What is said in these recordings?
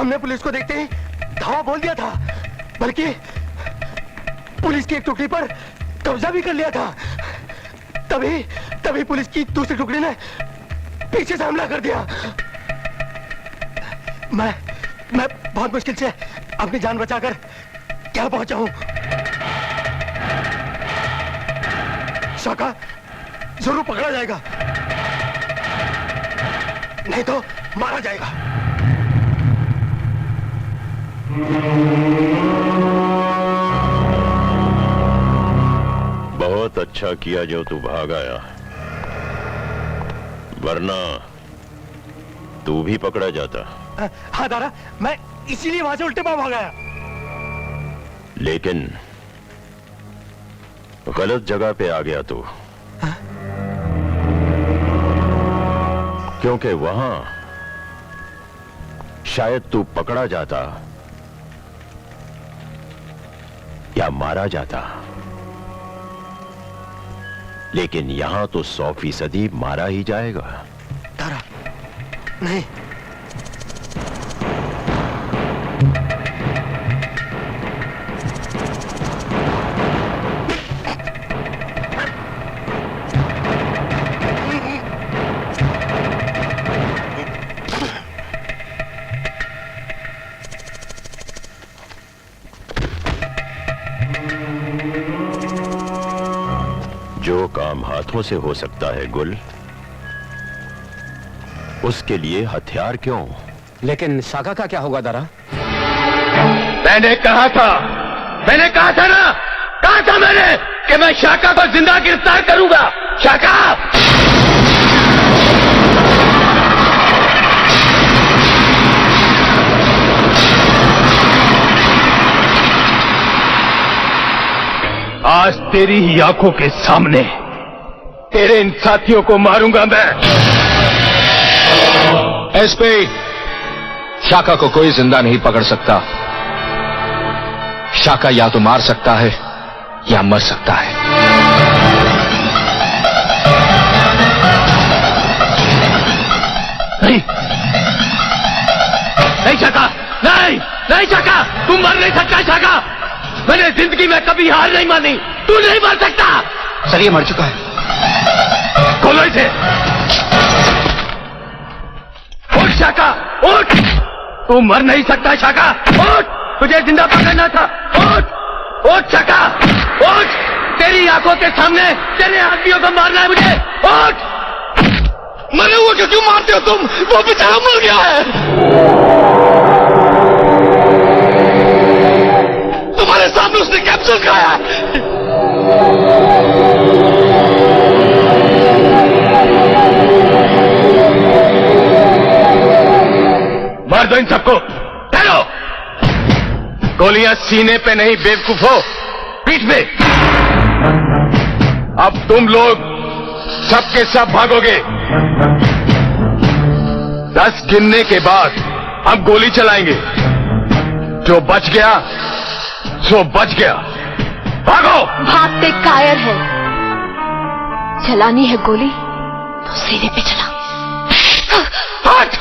हमने पुलिस को देखते ही धावा बोल दिया था, बल्कि पुलिस की एक टुकड़ी पर कब्जा भी कर लिया था। तभी पुलिस की दूसरी टुकड़ी ने पीछे से हमला कर दिया। मैं बहुत मुश्किल से अपनी जान बचाकर यहाँ पहुंचा हूं। शाका जरूर पकड़ा जाएगा, नहीं तो मारा जाएगा। बहुत अच्छा किया जो तू भाग आया, वरना तू भी पकड़ा जाता। हाँ दारा, मैं इसीलिए वहां से उल्टे पांव भाग आया। लेकिन गलत जगह पे आ गया तू। क्योंकि वहां शायद तू पकड़ा जाता या मारा जाता, लेकिन यहां तो 100% मारा ही जाएगा। तारा, नहीं। जो काम हाथों से हो सकता है गुल, उसके लिए हथियार क्यों? लेकिन शाका का क्या होगा दारा? मैंने कहा था ना, कहा था मैंने कि मैं शाका को जिंदा गिरफ्तार करूंगा। शाका, आज तेरी ही आंखों के सामने तेरे इन साथियों को मारूंगा मैं। एसपी, शाका को कोई जिंदा नहीं पकड़ सकता। शाका या तो मार सकता है या मर सकता है। नहीं शाका, नहीं शाका, तुम मर नहीं सकता। शाका, मैंने जिंदगी में कभी हार नहीं मानी, तू नहीं मर सकता। सर, ये मर चुका है। खोलो इसे। उठ शाका, उठ। तू मर नहीं सकता शाका, उठ। तुझे जिंदा पकड़ना था, उठ शाका, उठ। तेरी आंखों के सामने तेरे आदमियों को मारना है मुझे, उठ। मरे हुए को क्यों मारते हो तुम? वो बेचारा मर गया है। तुम्हारे सामने उसने कैप्सूल खाया है। मार दो इन सबको, ठहरो। गोलियां सीने पे नहीं बेवकूफो, पीठ पे। अब तुम लोग सबके सब भागोगे। 10 गिनने के बाद हम गोली चलाएंगे। जो बच गया सो बच गया। भागो। भागते कायर है, चलानी है गोली तो सीने पे चला। हट।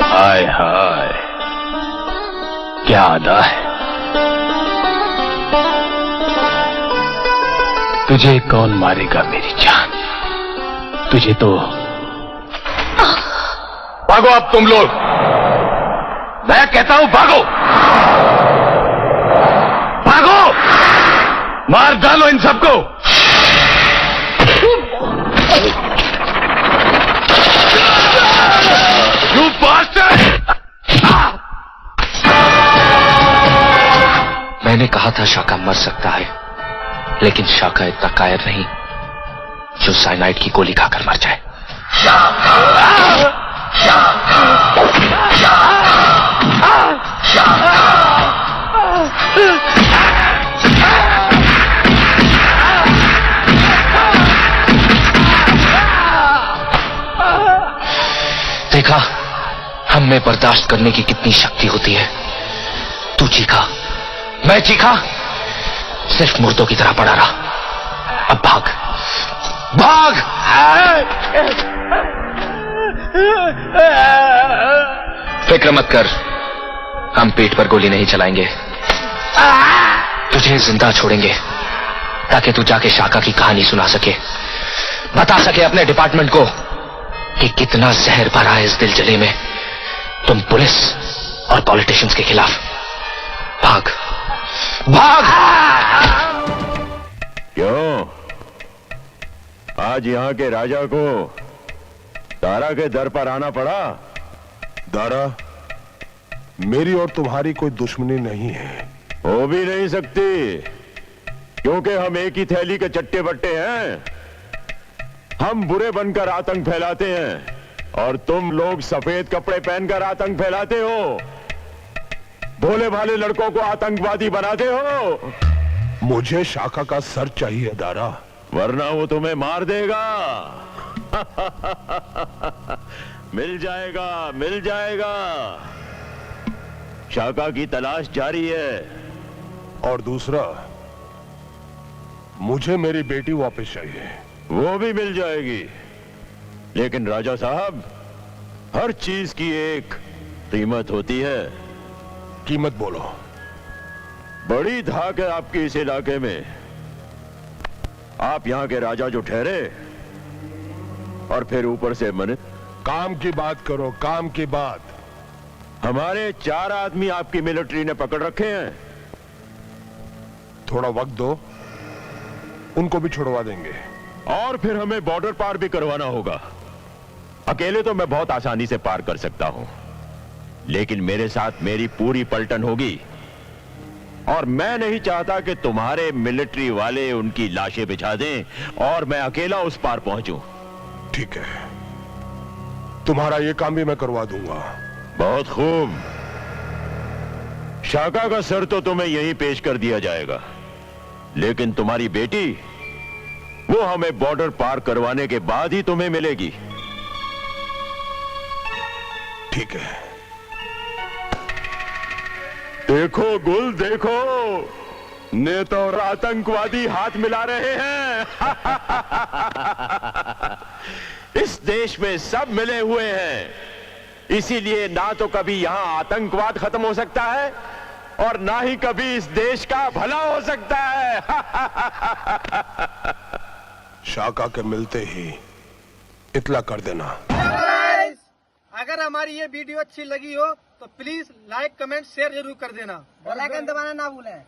हाय हाय, क्या अदा है। तुझे कौन मारेगा मेरी जान? तुझे तो भागो अब तुम लोग, मैं कहता हूं भागो, भागो। मार डालो इन सबको। You bastard! मैंने कहा था शाका मर सकता है, लेकिन शाका इतना कायर नहीं जो साइनाइड की गोली खाकर मर जाए। देखा हम में बर्दाश्त करने की कितनी शक्ति होती है। तू चीखा, मैं चीखा, सिर्फ मुर्दों की तरह पड़ा रहा। अब भाग, भाग। फिक्र मत कर, हम पीठ पर गोली नहीं चलाएंगे, तुझे जिंदा छोड़ेंगे ताकि तू जाके शाका की कहानी सुना सके, बता सके अपने डिपार्टमेंट को कि कितना जहर भरा है इस दिल जले में। तुम पुलिस और पॉलिटिशियंस के खिलाफ भाग भाग। क्यों आज यहाँ के राजा को दारा के दर पर आना पड़ा? दारा, मेरी और तुम्हारी कोई दुश्मनी नहीं है। हो भी नहीं सकती, क्योंकि हम एक ही थैली के चट्टे बट्टे हैं। हम बुरे बनकर आतंक फैलाते हैं और तुम लोग सफेद कपड़े पहनकर आतंक फैलाते हो, भोले भाले लड़कों को आतंकवादी बनाते हो। मुझे शाखा का सर चाहिए दारा, वरना वो तुम्हें मार देगा। मिल जाएगा, मिल जाएगा। शाका की तलाश जारी है। और दूसरा, मुझे मेरी बेटी वापस चाहिए। वो भी मिल जाएगी, लेकिन राजा साहब, हर चीज की एक कीमत होती है। कीमत बोलो। बड़ी धाक है आपकी इस इलाके में। आप यहाँ के राजा जो ठहरे और फिर ऊपर से मन। काम की बात करो, काम की बात। हमारे 4 आदमी आपकी मिलिट्री ने पकड़ रखे हैं। थोड़ा वक्त दो, उनको भी छुड़वा देंगे। और फिर हमें बॉर्डर पार भी करवाना होगा। अकेले तो मैं बहुत आसानी से पार कर सकता हूं, लेकिन मेरे साथ मेरी पूरी पलटन होगी। और मैं नहीं चाहता कि तुम्हारे मिलिट्री वाले उनकी लाशें बिछा दें और मैं अकेला उस पार पहुंचूं। ठीक है, तुम्हारा ये काम भी मैं करवा दूंगा। बहुत खूब। शाका का सर तो तुम्हें यहीं पेश कर दिया जाएगा, लेकिन तुम्हारी बेटी, वो हमें बॉर्डर पार करवाने के बाद ही तुम्हें मिलेगी। ठीक है। देखो गुल, देखो, नेता और आतंकवादी हाथ मिला रहे हैं। इस देश में सब मिले हुए हैं, इसीलिए ना तो कभी यहां आतंकवाद खत्म हो सकता है और ना ही कभी इस देश का भला हो सकता है। शाका के मिलते ही इतला कर देना। अगर हमारी ये वीडियो अच्छी लगी हो तो प्लीज लाइक कमेंट शेयर जरूर कर देना। बेल आइकन दबाना ना भूलें।